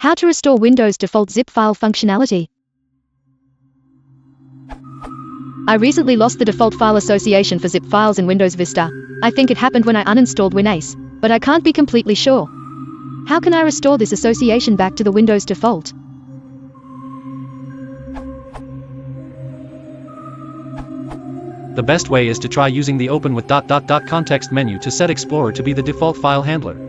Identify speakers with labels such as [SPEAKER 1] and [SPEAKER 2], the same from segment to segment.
[SPEAKER 1] How to restore Windows default zip file functionality. I recently lost the default file association for zip files in Windows Vista. I think it happened when I uninstalled WinAce, but I can't be completely sure. How can I restore this association back to the Windows default?
[SPEAKER 2] The best way is to try using the Open with ... context menu to set Explorer to be the default file handler.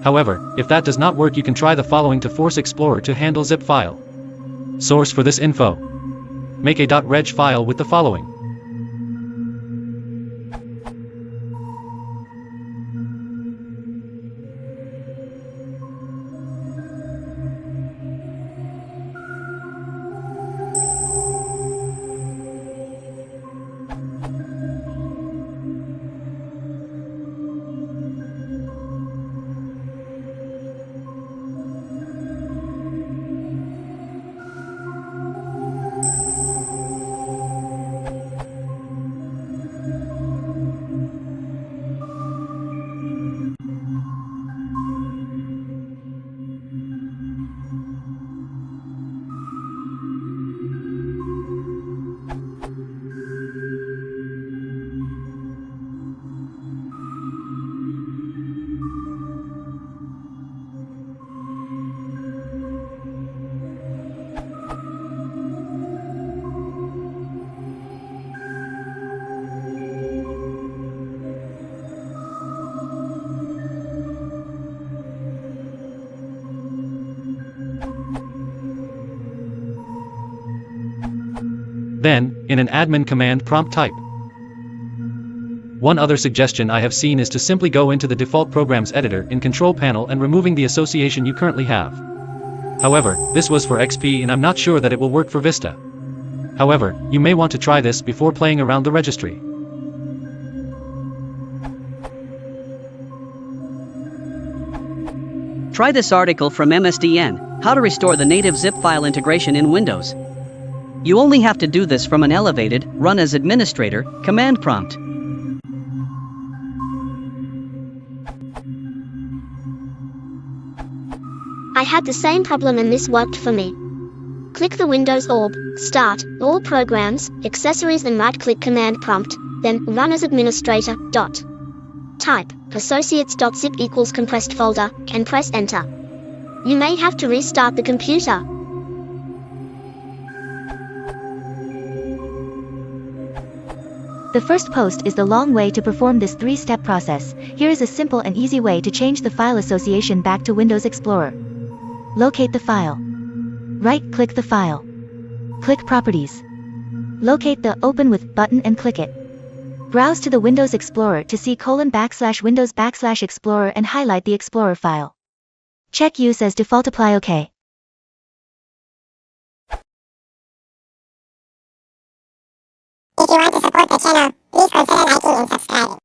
[SPEAKER 2] However, if that does not work, you can try the following to force Explorer to handle zip file. Source for this info. Make a .reg file with the following. Then, in an admin command prompt type. One other suggestion I have seen is to simply go into the default programs editor in control panel and removing the association you currently have. However, this was for XP and I'm not sure that it will work for Vista. However, you may want to try this before playing around the registry.
[SPEAKER 3] Try this article from MSDN, How to Restore the Native Zip File Integration in Windows. You only have to do this from an elevated, Run as Administrator, command prompt.
[SPEAKER 4] I had the same problem and this worked for me. Click the Windows orb, Start, All Programs, Accessories and right-click Command Prompt, then Run as Administrator, Type, associates.zip equals compressed folder, and press Enter. You may have to restart the computer.
[SPEAKER 5] The first post is the long way to perform this 3-step process. Here is a simple and easy way to change the file association back to Windows Explorer. Locate the file. Right-click the file. Click Properties. Locate the Open with button and click it. Browse to the Windows Explorer to see :/Windows\Explorer and highlight the Explorer file. Check Use as Default. Apply OK.
[SPEAKER 6] If you want to support the channel, please consider liking and subscribing.